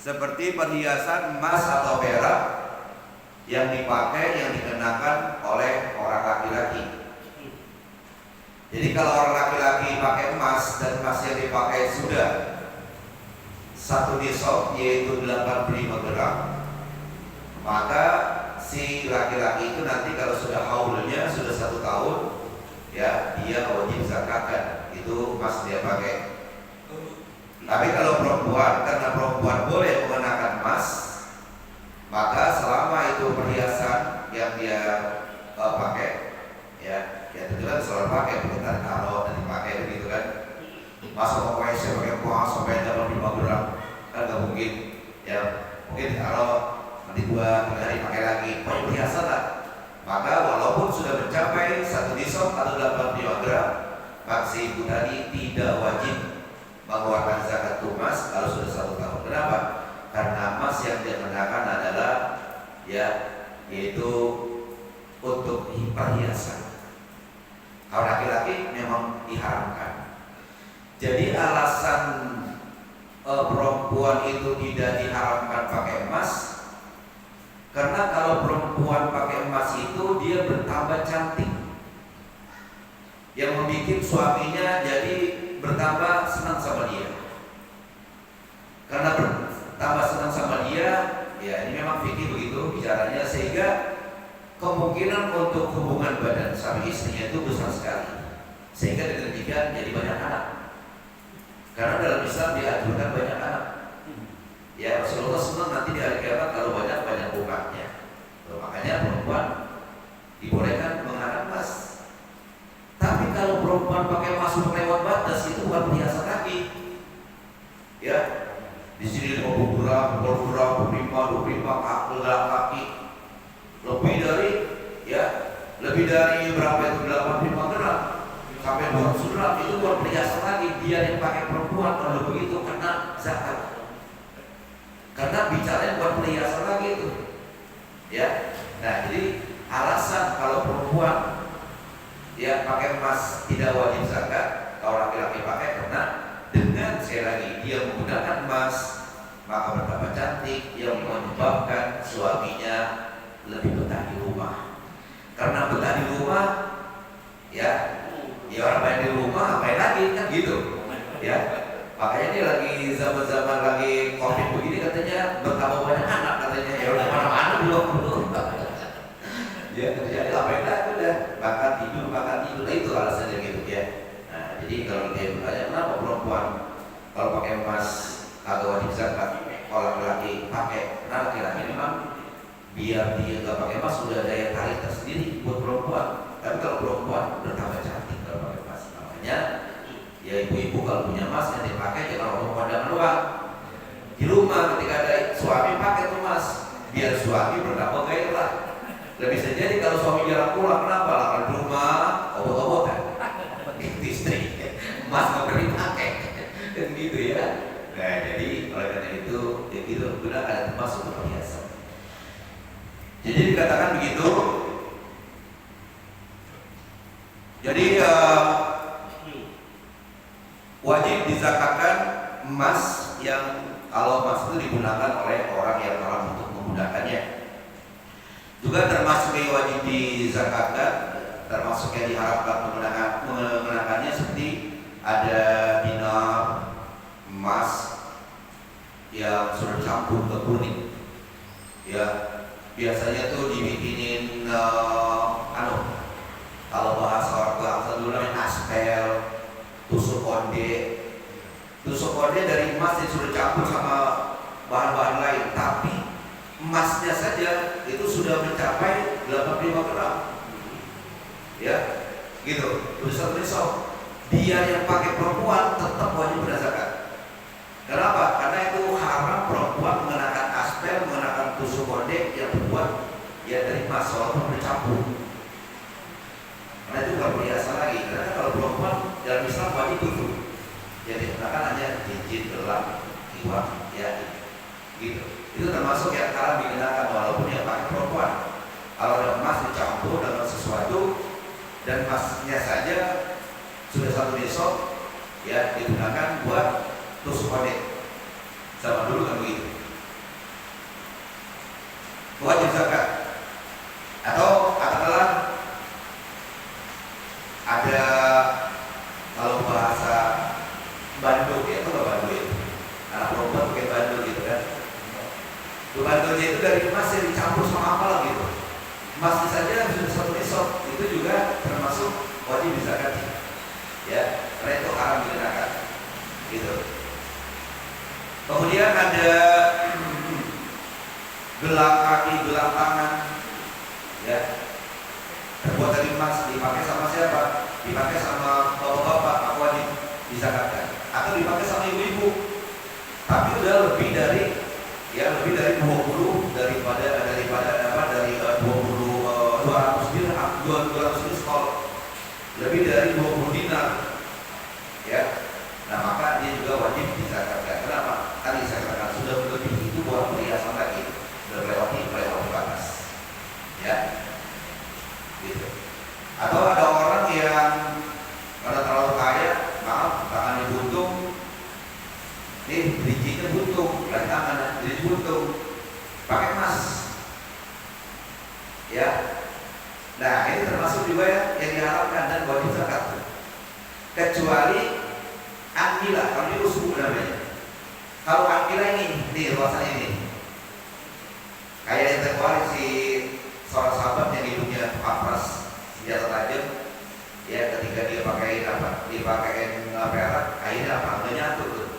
seperti perhiasan emas atau perak yang dipakai, yang dikenakan oleh orang laki-laki. Jadi kalau orang laki-laki pakai emas dan emas yang dipakai sudah 1 nisab yaitu 85 gram, maka si laki-laki itu nanti kalau sudah haulnya sudah 1 tahun, ya dia wajib zakatkan itu emas dia pakai. Tapi kalau perempuan, karena perempuan boleh mengenakan emas, maka selama itu perhiasan yang dia pakai, ya tentu kan selalu pakai, bukan taruh dan dipakai begitu kan. Masa mau saya pakai emas sampai 85 gram kan nggak mungkin, ya mungkin taruh nanti 2-3 hari pakai lagi, perhiasan lah. Maka walaupun sudah mencapai 1 nisab atau 85 gram, maka si ibu tadi tidak wajib mengeluarkan zakat emas kalau sudah 1 tahun. Kenapa? Karena emas yang dia kenakan adalah yaitu untuk perhiasan. Kalau laki-laki memang diharamkan. Jadi alasan perempuan itu tidak diharamkan pakai emas, karena kalau perempuan pakai emas itu dia bertambah cantik, yang membuat suaminya jadi bertambah senang sama dia. Karena bertambah senang sama dia, ya ini memang fikih begitu bicaranya, sehingga kemungkinan untuk hubungan badan sama istrinya itu besar sekali, sehingga dengan demikian jadi banyak anak. Karena dalam Islam dianjurkan banyak anak. Ya Rasulullah senang nanti di hari kiamat kalau banyak umatnya. Makanya perempuan dibolehkan mengenakan emas. Tapi kalau perempuan pakai emas untuk lewat batas itu bukan perhiasan lagi. Ya, di sini 50 gram, 25 kaki, lebih dari berapa itu 85 gram sampai 200 gram itu bukan perhiasan lagi. Dia yang pakai perempuan kalau begitu kena zakat. Karena bicaranya bukan perhiasan lagi itu. Ya, nah jadi alasan kalau perempuan pakai emas tidak wajib zakat, kalau laki-laki pakai, karena dengan sekali lagi dia menggunakan emas maka bertambah cantik, yang menyebabkan suaminya lebih betah di rumah. Karena betah di rumah, ya orang main di rumah ngapain lagi kan gitu, ya. Makanya dia lagi zaman-zaman lagi COVID begini katanya bertambah banyak anak katanya, ya udah mana-mana belum. Ya terjadi ngapain lagi udah makan tidur, nah, itu alasannya gitu ya. Nah jadi kalau dia bertanya kenapa perempuan kalau pakai emas agak wajib zakat, kalau laki-laki pakai, karena laki-laki memang biar dia nggak pakai emas sudah daya tarik tersendiri buat perempuan. Tapi kalau perempuan bertambah cantik kalau pakai emas, makanya ya ibu-ibu kalau punya emas yang dipakai jangan untuk pandangan doang. Di rumah ketika ada suami pakai emas, biar suami bertambah gairah. Lebih bisa jadi kalau suami jarang pulang, kenapa? Lah di rumah obot-obotan istri emas nggak pernah dipakai kan gitu ya. Nah jadi oleh karena itu ya gitu, gunakan emas untuk perhiasan. Jadi dikatakan begitu. Jadi wajib dizakatkan emas yang kalau emas itu digunakan oleh orang yang haram untuk menggunakannya. Juga termasuk yang wajib dizakatkan, termasuk yang diharapkan menggunakannya seperti ada dinar emas yang sudah campur ke kuning. Ya, biasanya tuh dibikinin kalau bahasa dulu namanya aspel, tusuk konde. Tusuk konde dari emas yang sudah campur sama bahan-bahan lain, tapi emasnya saja itu sudah mencapai 85 gram. Ya, gitu. Tulisan dia yang pakai perempuan tetap wajib berzakat. Kenapa? Karena itu haram perempuan mengenakan aspel, mengenakan tusuk konde yang terbuat dari emas walaupun bercampur. Karena itu bukan perhiasan lagi. Karena kalau perempuan dalam Islam wajib itu yang dikenakan hanya cincin, gelang, iwak, ya gitu. Itu termasuk yang haram dikenakan walaupun yang pakai perempuan. Kalau ada emas dicampur dengan sesuatu dan emasnya saja sudah 1 nisab, ya digunakan buat tusuk konde. Zaman dulu kan begitu. wajib zakat. Atau katakanlah ada, kalau bahasa Bandung ya, itu nggak Bandung ya, anak perempuan pakai Bandung gitu kan. Bandungnya itu dari emas yang dicampur sama apa lagi gitu. Emasnya saja sudah satu nisab, itu juga termasuk wajib zakat ya, karena itu haram digunakan gitu. Kemudian ada gelang kaki, gelang tangan ya, terbuat dari emas, dipakai sama siapa? Dipakai sama bapak-bapak, maka wajib dizakatkan. Atau dipakai sama ibu-ibu, tapi udah lebih dari 20 daripada dari 200 dirham, 200 diskon, lebih dari 20 dinar ya. Nah maka dia juga wajib dizakatkan. Kenapa? Tadi saya katakan sudah melebihi, itu bukan perhiasan lagi, sudah melewati batas ya gitu. Atau ada orang yang karena terlalu kaya, maaf, tangannya buntung, ini berincinya buntung, dan tangan jadi buntung, pakai emas ya. Nah ini termasuk juga yang diharapkan dan wajib zakat, kecuali ankilah. Kalau ini usbu namanya. Kalau ankilah ini, nih luasan ini, kayak yang terkuali si seorang sahabat yang hidungnya pampas senjata tajam ya, ketika dia pakai apa, dipakai perak, akhirnya apa, nggak nyatu tuh,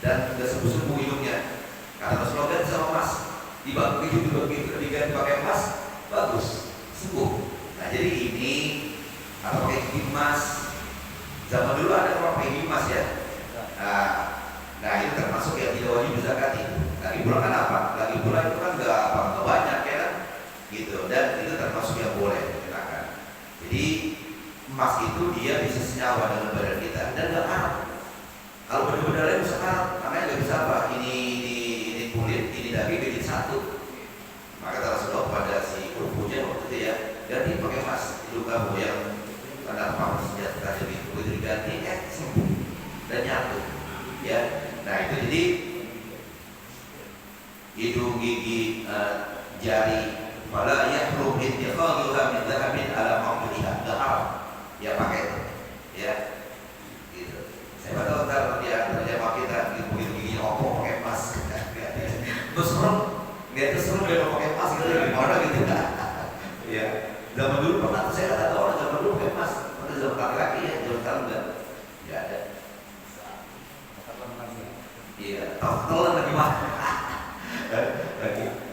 dan nggak sembuh-sembuh hidungnya. Kata Rasulullah, ganti sama emas, dibagi diganti pakai emas, bagus, sembuh. Nah jadi ini atau pakai gigi emas, zaman dulu ada orang pakai gigi emas ya. Nah itu termasuk yang tidak wajib zakat itu. Lagi pula kan apa? Lagi pula itu kan nggak banyak ya kan, gitu. Dan itu termasuk yang boleh dikenakan. Jadi emas itu dia bisa senyawa dengan badan kita dan nggak karat. Kalau benar-benar bisa karat, makanya nggak bisa apa? Ini kulit, ini daging jadi satu. Maka Rasulullah pada si urpunya waktu itu ya, ganti pakai emas. Itu kamu yang karena apa senjata tajam itu diganti, sembuh dan nyatu ya. Nah itu jadi hidung, gigi, jari, fala yahrum ittikhadhuha min dhahabin ala mawdi'iha, enggak haram ya pakai itu ya gitu. Saya tahu ntar dia sama kita begitu giginya opong pakai emas terus serem, dia tuh serem dia pakai emas gitu gimana gitu ya. Zaman dulu pernah saya kata orang zaman dulu pakai emas, pada zaman laki-laki ya, zaman sekarang enggak ada. Iya, telan lagi mah.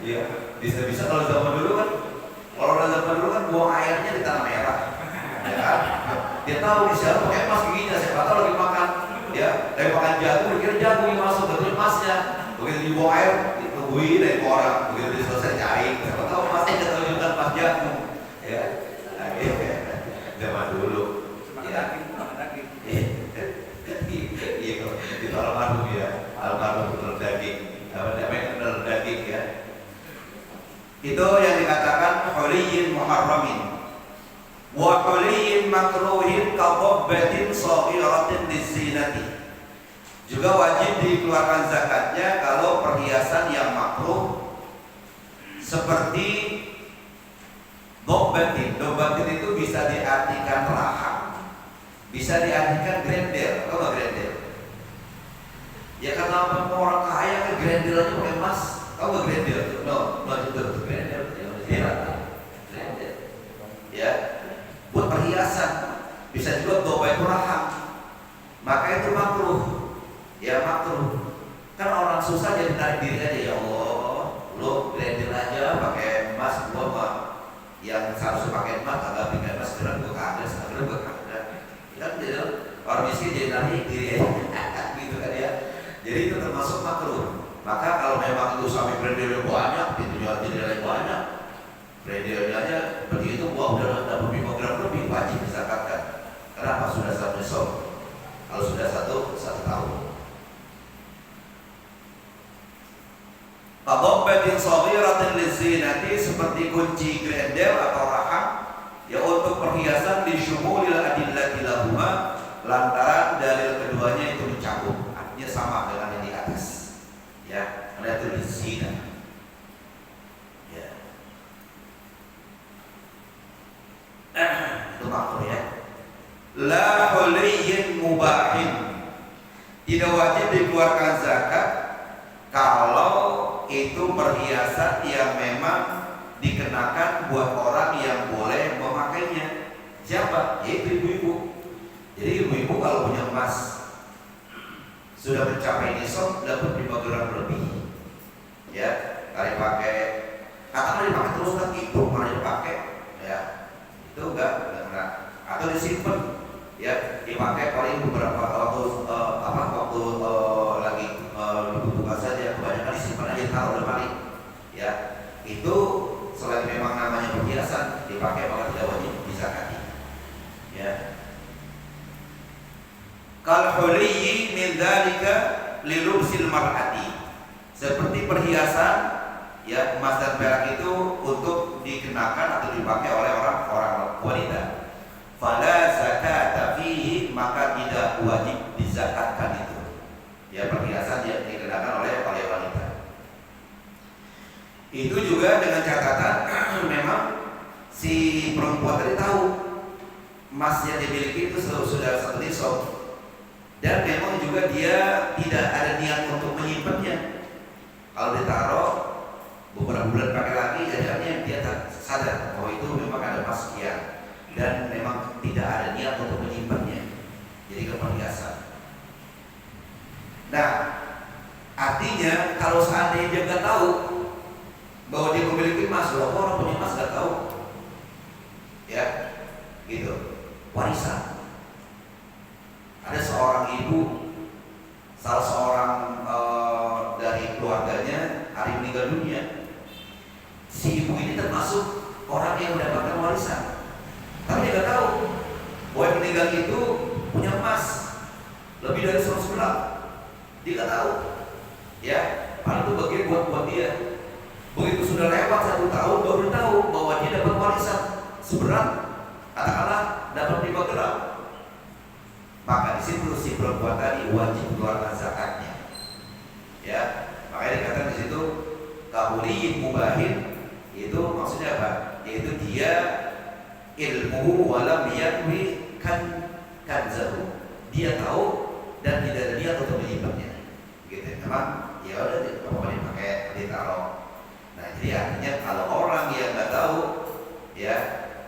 Iya, bisa-bisa kalau zaman dulu kan, buang airnya di tanah merah, ya kan? Dia tahu di siapa pakai emas giginya, siapa tahu lagi makan, ya, lagi makan jagung, dikira jagung yang masuk, betul emasnya. Begitu dibuang air, ditungguin dari orang, begitu selesai cari, siapa tahu emasnya ketunjukan pas jagung, ya. Nah, zaman dulu, ya. Iya, di almarhum ya, almarhum telur daging, apa namanya telur daging ya. Itu yang dikatakan huliyyin muharramin wa huliyyin makruhin kadhabbatin saghiratin lizinati. Juga wajib dikeluarkan zakatnya kalau perhiasan yang makruh seperti dhabbatin. Dhabbatin itu bisa diartikan rahang, bisa diartikan grendel. Tahu nggak grendel? Ya karena orang kaya kan grendel aja pakai emas. Tahu nggak grendel? No itu grendel. Grendel. Ya, buat perhiasan. Bisa juga doba itu rahang. Maka itu makruh. Ya makruh. Kan orang susah jadi tarik diri aja, ya Allah. Lo grendel aja pakai emas, gua mah yang seharusnya pakai emas agak bikin emas sekarang gua kagak, sekarang gua kagak. Kan orang miskin jadi narik diri aja gitu kan ya. Jadi itu termasuk makruh. Maka kalau memang itu sampai brendelnya banyak, itu jual brendelnya banyak, brendelnya aja seperti itu, wah udah dapat 5 gram lebih, wajib dizakatkan. Kenapa? Sudah satu nisab. Kalau sudah satu tahun. Kadhabbatin saghiratin lizinati, seperti kunci grendel atau rahang ya untuk perhiasan di syumulil adillati lahuma, lantaran dalil keduanya itu mencakup, artinya sama dengan yang di atas ya, karena itu lizina ya. la huliyyin mubahin. Tidak wajib dikeluarkan zakat kalau itu perhiasan yang memang dikenakan buat orang yang boleh memakainya. Siapa? Yaitu ibu-ibu. Jadi ibu-ibu kalau punya emas sudah mencapai nisab dapat 5 gram lebih, ya, kali pakai, atau dipakai terus kan itu malah dipakai, ya, itu enggak kena. Atau disimpan, ya, dipakai paling beberapa waktu lagi dibutuhkan saja, kebanyakan disimpan aja taruh lemari, ya, itu selain memang namanya perhiasan dipakai maka tidak wajib dizakati, ya. Kal huliyyi min dzalika lilubsil mar'ati, seperti perhiasan, ya, emas dan perak itu untuk dikenakan atau dipakai oleh orang wanita. Fala zakata fihi, maka tidak wajib dizakatkan itu, ya, perhiasan yang dikenakan oleh wanita. Itu juga dengan catatan memang si perempuan tadi tahu emas yang dimiliki itu sudah satu nisab, dan memang juga dia tidak ada niat untuk menyimpannya. Kalau ditaruh beberapa bulan pakai lagi, akhirnya dia tak sadar bahwa itu memang ada emas sekian dan memang tidak ada niat untuk menyimpannya, jadi keperhiasan. Nah, artinya kalau seandainya dia nggak tahu bahwa dia memiliki emas, loh, orang punya emas nggak tahu, ya, gitu, warisan. Ada seorang ibu, salah seorang dari keluarganya hari meninggal dunia. Si ibu ini termasuk orang yang mendapatkan warisan, tapi dia nggak tahu bahwa yang meninggal itu punya emas lebih dari 100 gram. Dia nggak tahu, ya, paling itu bagian buat dia. Begitu sudah lewat 1 tahun baru tahu bahwa dia dapat warisan seberat, katakanlah dapat 5 gram. Maka di situ si perempuan tadi wajib mengeluarkan zakatnya, ya. Makanya dikatakan di situ kahuliyyin mubahin, itu maksudnya apa? Yaitu dia ilmu walam yanwi kanzahu, dia tahu dan tidak ada niat untuk menyimpannya, gitu. Memang ya udah pokoknya dipakai, ditaruh. Nah, jadi artinya kalau orang yang nggak tahu, ya,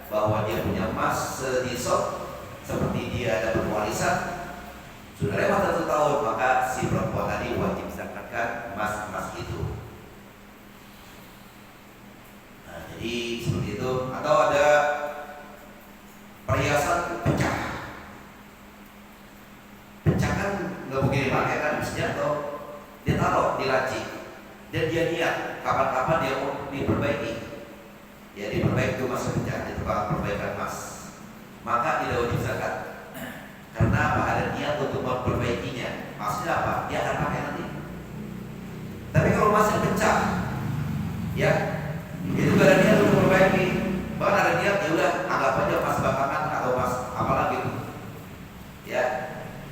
bahwa dia punya emas senisab seperti dia dapat warisan, sudah lewat 1 tahun, maka si perempuan tadi wajib zakatkan emas itu. Nah, jadi seperti itu. Atau ada perhiasan pecah. Pecah kan nggak mungkin dipakai kan, mestinya atau dia taruh di laci dan dia niat kapan-kapan dia mau diperbaiki, ya, diperbaiki itu masih pecah, itu perbaikan emas, maka tidak wajib zakat. Karena apa? Ada niat untuk memperbaikinya. Maksudnya apa? Dia akan pakai nanti. Tapi kalau masih pecah, ya, itu gak ada niat untuk memperbaiki. Bahkan ada niat, ya udah anggap aja emas batangan atau emas apalah gitu, ya,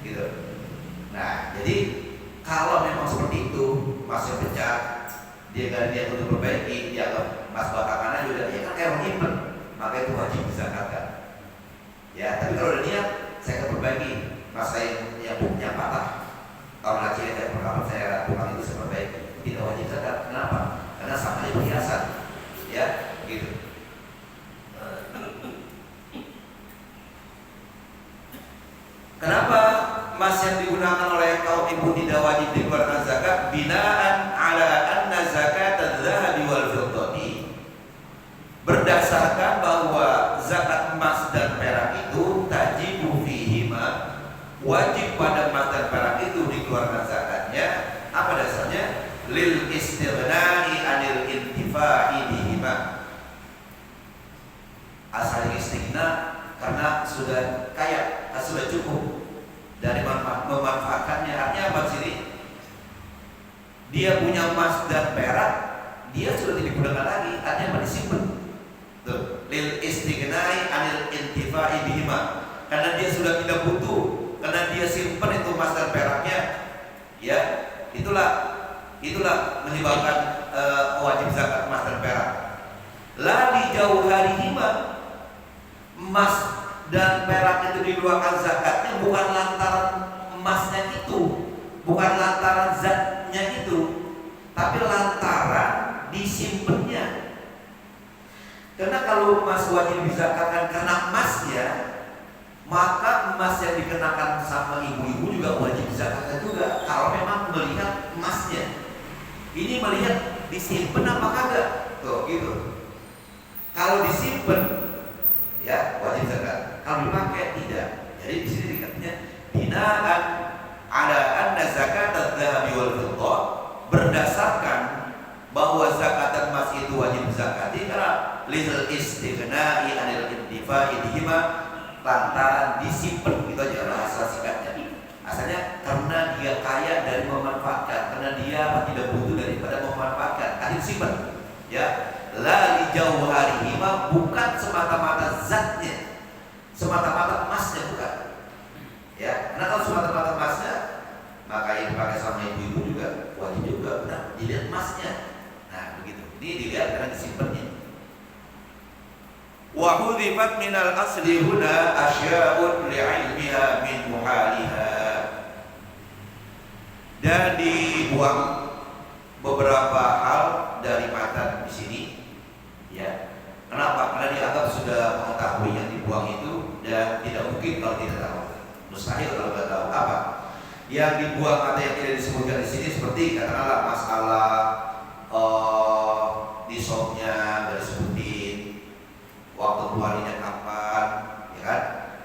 gitu. Nah, jadi kalau memang seperti itu, masih pecah, dia gak ada niat untuk memperbaiki, dia anggap emas batangannya juga, ya kan kayak menyimpan, maka itu wajib dizakatkan. Ya, tapi kalau ada niat, saya akan perbaiki mas saya yang patah, kalau laci saya pertama saya bukan itu saya perbaiki, tidak wajib zakat. Kenapa? Karena sama dia perhiasan, ya, gitu. Kenapa emas yang digunakan oleh kaum ibu tidak wajib dikeluarkan zakat? Binaan ala anna zakat adz-dzahabi wal fiddati, berdasarkan bahwa zakat emas dan perak itu tajibu fihima, wajib pada emas dan perak itu dikeluarkan zakatnya. Apa dasarnya? Lil istighnai anil intifa'i bihima, asal istighna karena sudah kaya, sudah cukup dari memanfaatkannya. Artinya apa sini? Dia punya emas dan perak, dia sudah tidak digunakan lagi, artinya disimpan. Tuh, lil istighnai anil intifa'i bihima, karena dia sudah tidak butuh, karena dia simpan itu emas dan peraknya, ya, itulah menyebabkan wajib zakat emas dan perak. La li jauharihima, emas dan perak itu dikeluarkan kalau emas wajib dizakatkan karena emasnya, maka emas yang dikenakan sama ibu-ibu juga wajib dizakatkan juga. Kalau memang melihat emasnya, ini melihat disimpan apa kagak, tuh gitu. Kalau disimpan, ya wajib zakat. Kalau dipakai tidak. Jadi di sini dikatanya binaan ala anna zakat adz-dzahabi wal fiddah, berdasarkan bahwa zakat emas itu wajib zakati karena lil istighna'i anil intifa'i bihima, lantaran disimpan, gitu aja bahasa singkatnya. Asalnya karena dia kaya dari memanfaatkan, karena dia tidak butuh daripada memanfaatkan, kan disimpan. Ya, la li jauharihima, bukan semata-mata zatnya, semata-mata emasnya bukan. Ya, karena kalau semata-mata emasnya, maka yang dipakai sama ibu-ibu juga wajib juga, benar, dilihat emasnya. Nah, begitu. Ini dilihat karena disimpannya. Wa hudhifat minal asli huna asya'un li'ilmiha min muhaliha, dan dibuang beberapa hal dari matan di sini. Ya, kenapa? Karena dianggap sudah mengetahui yang dibuang itu dan tidak mungkin kalau tidak tahu. Mustahil kalau tidak tahu apa yang dibuang atau yang tidak disebutkan di sini, seperti katakanlah masalah nisabnya nggak disebutin, waktu keluarnya kapan, ya kan?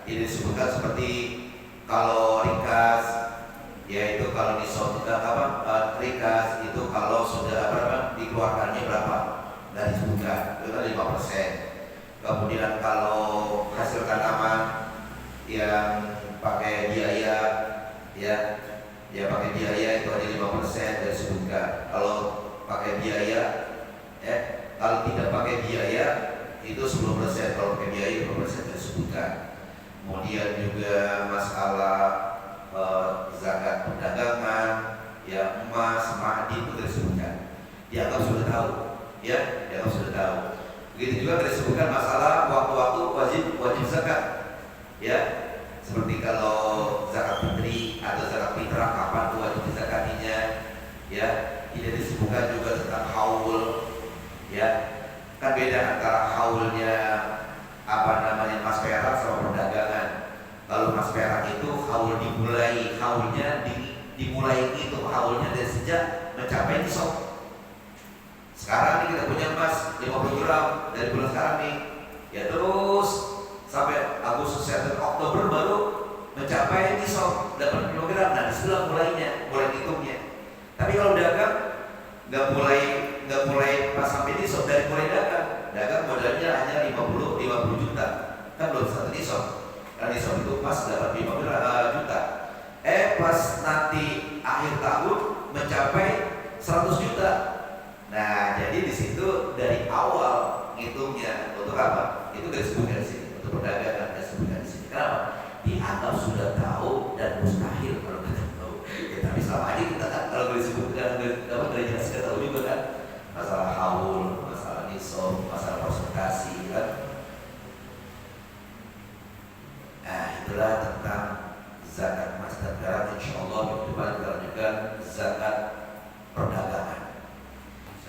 Ini disebutkan seperti kalau rikas, yaitu kalau nisab rikas itu kalau sudah dikeluarkannya berapa, dan disebutkan itu kan 5%. Kemudian kalau hasil tanaman yang pakai biaya, ya pakai biaya itu ada 5% dan disebutkan. Kalau pakai biaya, kalau tidak pakai biaya itu 10%, kalau pakai biaya 5% disebutkan. Kemudian juga masalah zakat perdagangan, ya emas, ma'adin itu disebutkan. Dianggap sudah tahu, ya, dianggap sudah tahu. Begitu juga disebutkan masalah waktu-waktu wajib zakat, ya, seperti kalau zakat fitri atau zakat fitrah kapan tuh wajib dizakatinya, ya. Tidak disebutkan juga tentang haul, ya. Kan beda antara haulnya emas perak sama perdagangan. Kalau emas perak itu haul dimulai, dimulai itu haulnya dari sejak mencapai nisab. Sekarang ini kita punya emas 50 gram dari bulan sekarang nih, ya, terus sampai Agustus, September, Oktober baru mencapai nisab 80 kg. Nah, disitulah mulai hitungnya. Tapi kalau dagang nggak mulai pas sampai nisab, dari mulai dagang modalnya hanya 50 juta, kan belum satu nisab. Karena nisab itu pas dapat 50 juta. Pas nanti akhir tahun mencapai 100 juta. Nah, jadi di situ dari awal ngitungnya untuk apa? Itu tidak disebutkan di sini. Untuk perdagangan tidak disebutkan di sini. Kenapa? Dianggap sudah tahu dan mustahil kalau kita tahu. Ya, tapi selama ini kita kan kalau disebutkan dari jelas kita tahu juga kan masalah haul, masalah nisab, masalah persentase, kan. Nah, itulah tentang zakat emas dan perak. Insyaallah minggu depan kita lanjutkan zakat perdagangan.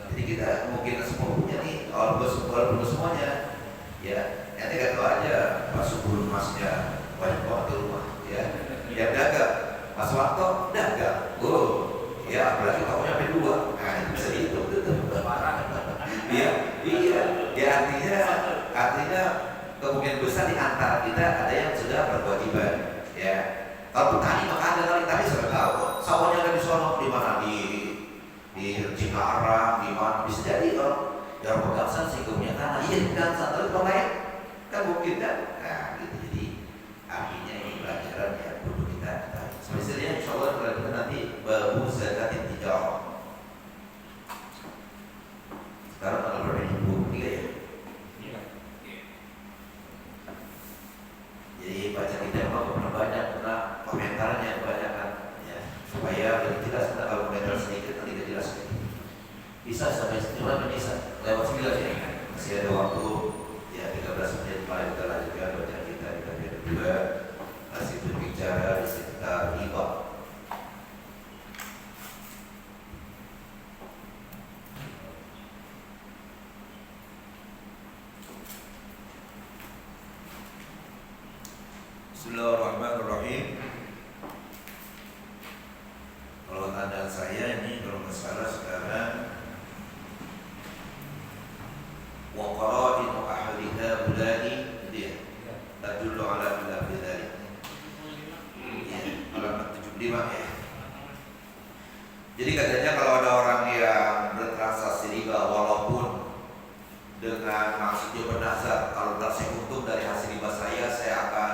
Jadi kita mungkin semua punya nih, kalau belum semuanya, ya, nanti nggak tahu aja pas subuh emasnya banyak banget di rumah, ya. Yang dagang, Mas Warto dagang, ya, apalagi tahunya sampai 2, nah itu bisa dihitung tuh. Iya, ya artinya kemungkinan besar di antara kita ada yang sudah berkewajiban, ya. Kalau petani maka ada kali, tapi sudah tahu sawahnya ada di sono, di mana, di Cikarang, di mana, bisa jadi kalau yang pegang sih punya tanah, iya kan satu pemain kan mungkin kan, nah gitu. Jadi artinya ini pelajaran yang perlu kita tahu. Sebenarnya insyaallah kita nanti babu zakat tijarah. Sekarang tanggal berapa ini? 23 ya? Iya. Jadi baca kita memang pernah banyak, karena komentarnya banyak kan, ya, supaya lebih jelas. Kita kalau komentar sedikit nanti tidak jelas. Bisa sampai sekitar bisa lewat 9 ya, masih ada waktu, ya, 13 menit. Mari kita lanjutkan bacaan kita di bagian kedua, masih berbicara di sekitar hibah. Bismillahirrahmanirrahim. Kalau tanda saya ini kalau nggak salah sekarang wa qara'inu ahliha bulani dia tadullu ala khilafi dzalik. Ya, halaman 75 ya. Jadi katanya kalau ada orang yang bertransaksi riba walaupun dengan maksudnya bernazar, kalau saya untung dari hasil riba saya akan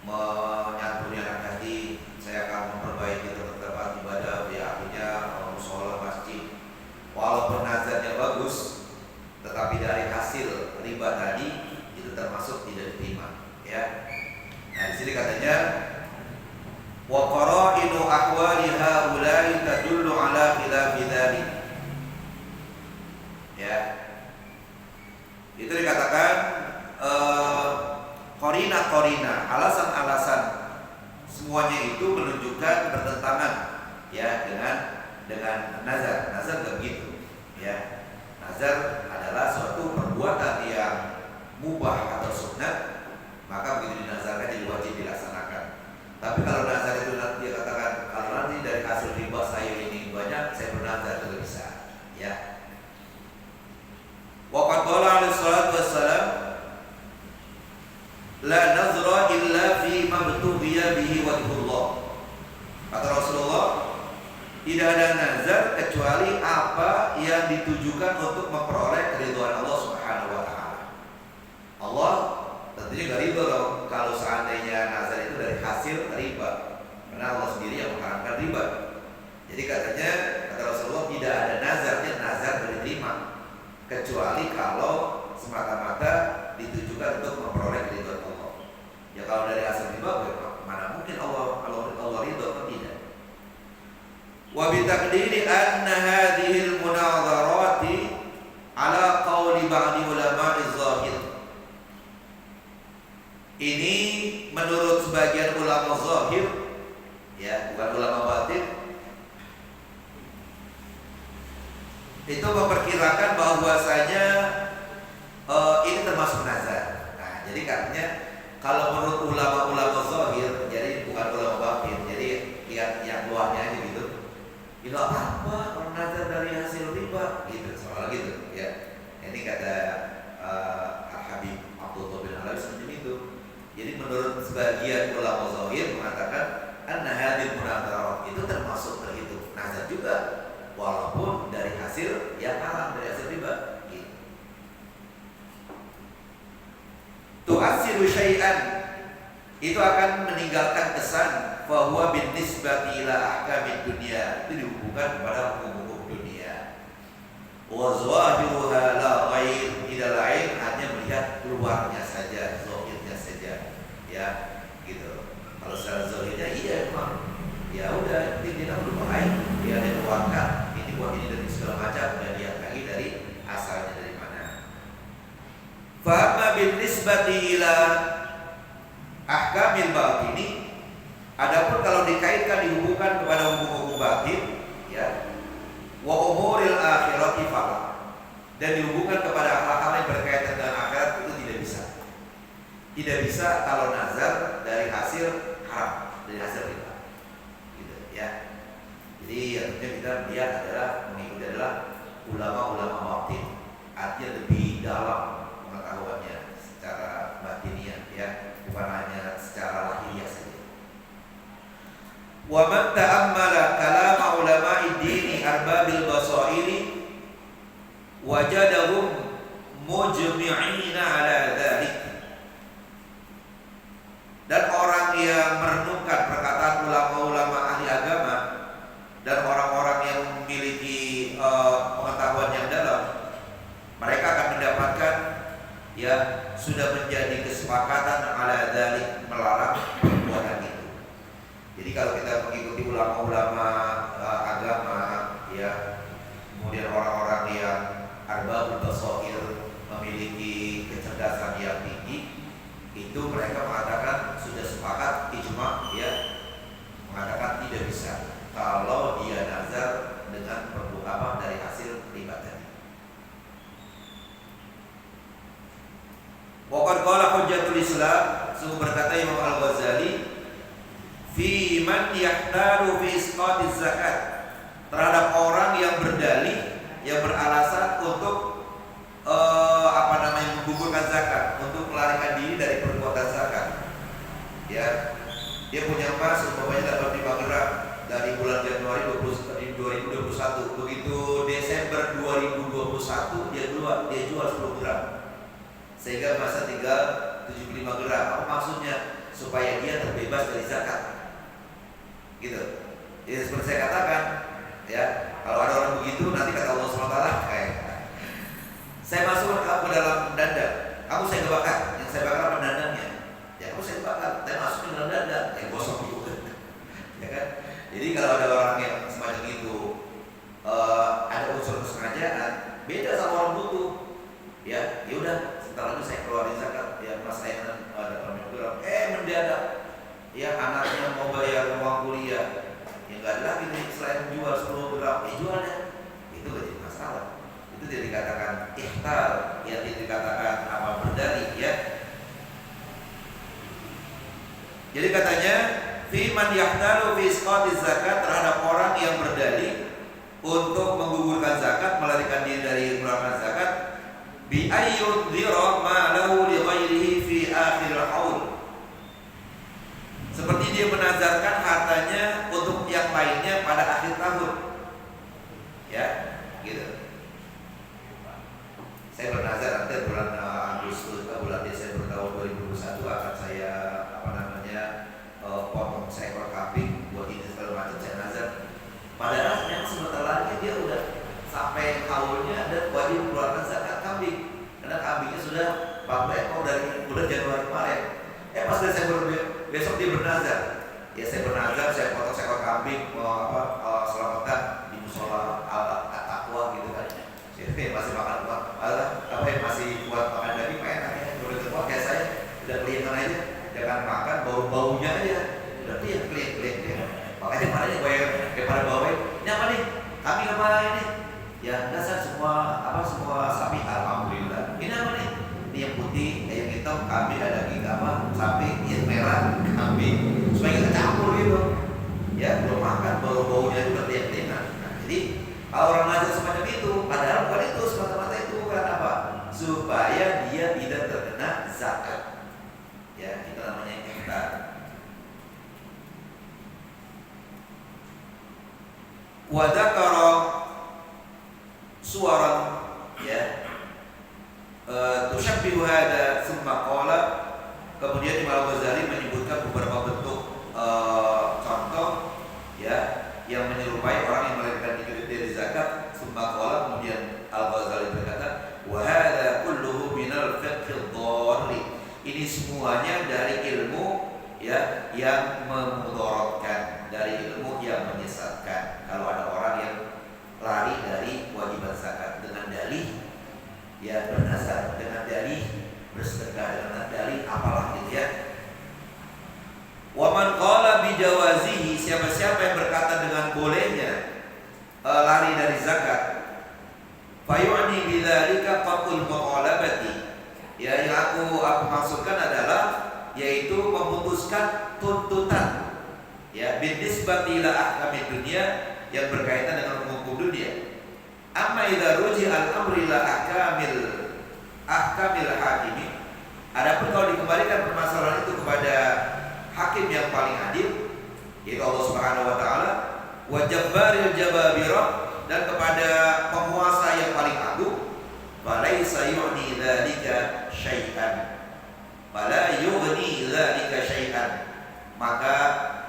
menyantuni anak yatim, saya akan memperbaiki tempat ibadah, ya artinya mushola masjid. Walaupun nazarnya bagus, tetapi dari hasil riba tadi itu termasuk tidak diterima. Ya. Nah di sini katanya wa qara'inu ahwali haula'i tadullu ala khilafi dzalik. Ya. Itu dikatakan korina, alasan-alasan semuanya itu menunjukkan bertentangan ya dengan nazar. Nazar enggak begitu ya. Nazar adalah suatu perbuatan yang mubah atau sunnah, maka begitu dinazarkan jadi wajib dilaksanakan. Tapi kalau nazar itu nanti dia katakan kalau nanti dari hasil riba saya ini banyak, saya bernazar itu bisa ya. Waqad qala alaihi salatu wassalam la nazra illa fi mabtughiya bihi wajhullah. Kata Rasulullah, tidak ada nazar kecuali apa yang ditujukan untuk memperoleh keridhaan Allah Subhanahu wa taala. Allah tentunya enggak ridho dong kalau seandainya nazar itu dari hasil riba. Karena Allah sendiri yang mengharamkan riba. Jadi katanya kata Rasulullah tidak ada nazar diterima kecuali kalau semata-mata ditujukan untuk memperoleh keridhaan Allah. Ya kalau dari hasil riba, mana mungkin Allah ridho atau tidak? Wa bi taqdiri anna hadhihi al-munadharati ala qawli ba'di ulama'i zahir. Ini menurut sebagian ulama zahir, ya bukan ulama batin, itu memperkirakan bahwasanya ini termasuk nazar. Nah, jadi katanya kalau menurut ulama-ulama zahir, jadi bukan ulama batin, jadi lihat yang luarnya aja gitu. Itu apa? Kalau nazar dari hasil riba, gitu, soal gitu, ya. Ini kata Al-Habib Abdullah bin Alawi seperti itu. Jadi menurut sebagian ulama zahir mengatakan anna hadil munadharat itu termasuk terhitung nazar juga, walaupun dari hasil yang haram, dari hasil riba. Tu'assiru syai'an, itu akan meninggalkan kesan bahwa bin nisbati ila ahkamid dunia, itu dihubungkan kepada hukum-hukum dunia. Wa zahiruha la ghair, tidak lain hanya melihat luarnya saja, zahirnya saja. Ya, gitu. Kalau secara zahirnya iya memang. Ya udah, kita belum lain, dia ada keluarkan ini buat ini dan segala macam, dan lihat lagi dari asalnya dari mana. Fahma bin nisbati ila ahkamil batini, adapun kalau dikaitkan dihubungkan kepada hukum-hukum batin, ya, wa umuril akhirati fala, dan dihubungkan kepada hal-hal yang berkaitan dengan akhirat itu tidak bisa. Tidak bisa kalau nazar dari hasil haram, dari hasil riba. Gitu ya. Jadi yang kita lihat adalah mengikuti adalah ulama-ulama batin, artinya lebih dalam pengetahuannya secara batiniah, ya, bukan hanya secara lahiriah saja. Wa man ta'ammala kalam ulama'i dini arbabil basairi wajadahum mujmi'ina ala dzalik. Dan orang yang merenungkan perkataan ulama-ulama ahli agama dan orang-orang yang memiliki pengetahuan yang dalam, mereka akan mendapatkan ya sudah menjadi kesepakatan ala dzalik, melarang perbuatan itu. Jadi kalau kita mengikuti ulama-ulama agama, ya, kemudian orang-orang yang arbabul basair, memiliki kecerdasan yang tinggi, itu mereka mengatakan sudah sepakat ijma, ya, mengatakan tidak bisa kalau dia nazar dengan perbuatan dari hasil riba tadi. Waqad qala Hujjatul Islam, sungguh berkata Imam Al-Ghazali, fi man yahtaru fi isqatiz zakat, terhadap orang yang berdalih, yang beralasan untuk menggugurkan zakat, untuk melarikan diri dari perbuatan zakat. Ya, dia punya emas umpamanya dapat 5 gram dari bulan Januari 2021, begitu Desember 2021 dia jual 10 gram, sehingga masa tinggal 75 gram. Apa maksudnya? Supaya dia terbebas dari zakat, gitu. Ya, seperti saya katakan, ya, kalau ada orang begitu nanti kata Allah SWT, saya masuk ke dalam dandang, kamu saya bakar, yang saya bakar apa dandangnya? Ya kamu saya bakar, saya masuk ke dalam dandang, yang gosok juga, ya kan? Jadi kalau ada orang yang semacam itu, ada unsur kesengajaan, beda sama orang butuh. Ya, yaudah, sebentar lagi saya keluarin zakat, ya mas saya ada permintaan, mendadak, ya anaknya mau bayar uang kuliah, ya nggak ada lagi nih selain jual 10 gram, jualnya, itu gak jadi masalah. Itu tidak dikatakan ihtar, ya tidak dikatakan apa berdalih, ya. Jadi katanya fi man yahtaru fi isqatiz zakat, terhadap orang yang berdalih untuk menggugurkan zakat, melarikan diri dari mengeluarkan zakat, bi ayyudhira ma lahu li ghairihi fi akhir haul, seperti dia menazarkan hartanya untuk yang lainnya pada akhir tahun, ya, gitu. Saya bernazar nanti bulan Agustus, bulan Desember tahun 2021 akan saya potong seekor kambing buat ini segala macam, saya nazar. Padahal yang sebentar lagi dia udah sampai haulnya dan wajib mengeluarkan zakat kambing, karena kambingnya sudah 40 ekor dari bulan Januari kemarin. Pas Desember besok dia bernazar, ya saya bernazar saya potong seekor kambing selamatan di musola al-taqwa gitu kan. Jadi masih makan kuat, masih kuat makan daging, enak ya. Udah kuat kayak saya, udah kelihatan aja, jangan makan bau-baunya aja, berarti ya kelihatan. Makanya padanya daripada bawain, ini apa nih? Kami apa ini? Ya dasar semua sapi, alhamdulillah. Ini apa nih? Ini yang putih, yang hitam kambing, ada daging apa? Sapi, yang merah kambing, supaya kita campur gitu. Ya belum makan bau-baunya juga kelihatan. Nah, jadi kalau orang nazar semacam itu, padahal bukan itu semata-mata itu, bukan apa? Supaya dia tidak terkena zakat. Ya, itu namanya ihtar. Wa dzakara suwaran, ya, tusyabbihu hada tsumma qala, kemudian Imam Ghazali menyebutkan beberapa bentuk contoh, ya, yang menyerupai orang yang melarikan diri dari zakat. Tsumma qala, kemudian Al-Ghazali berkata, wa hadza kulluhu minal fiqhid dharri, ini semuanya dari ilmu, ya, yang memudaratkan, dari ilmu yang menyesatkan. Kalau ada orang yang lari dari kewajiban zakat dengan dalih, ya bernazar, dengan dalih bersedekah, dengan dalih apalah gitu, ya. Wa man qala bi jawazihi, siapa-siapa yang berkata dengan bolehnya lari dari zakat, fayu'ni bidzalika qatul muqalabati, ya, yang aku maksudkan adalah yaitu memutuskan tuntutan, ya, binisbati ila ahkamid dunia, yang berkaitan dengan hukum dunia. Amma idza ruji al-amri ila ahkamil hakimi, adapun kalau dikembalikan permasalahan itu kepada hakim yang paling adil, yaitu Allah Subhanahu wa taala, wa jabbaril jababirah, dan kepada penguasa yang paling agung, falaisa yu'ni dzalika syai'an, fala yughni dzalika syai'an, maka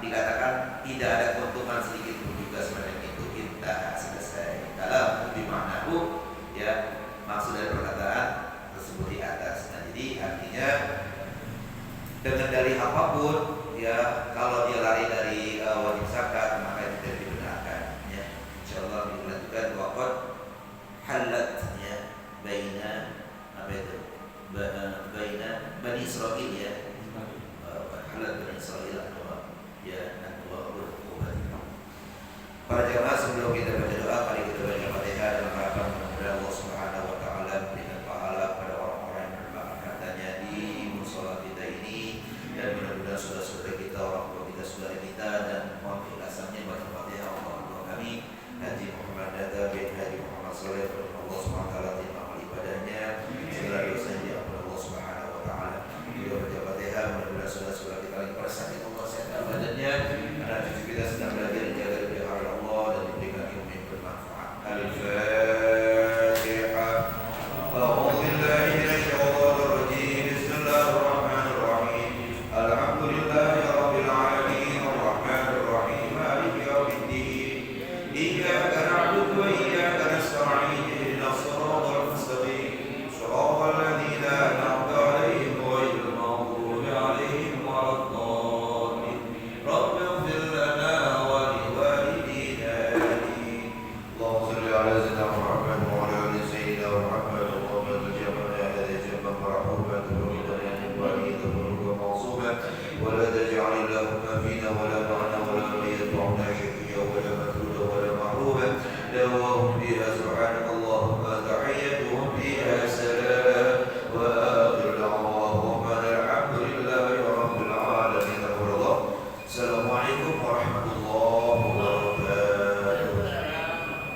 dikatakan tidak ada keuntungan sedikit pun juga sebenarnya itu. Kita selesai. Kalau di maknaku, ya, maksud dari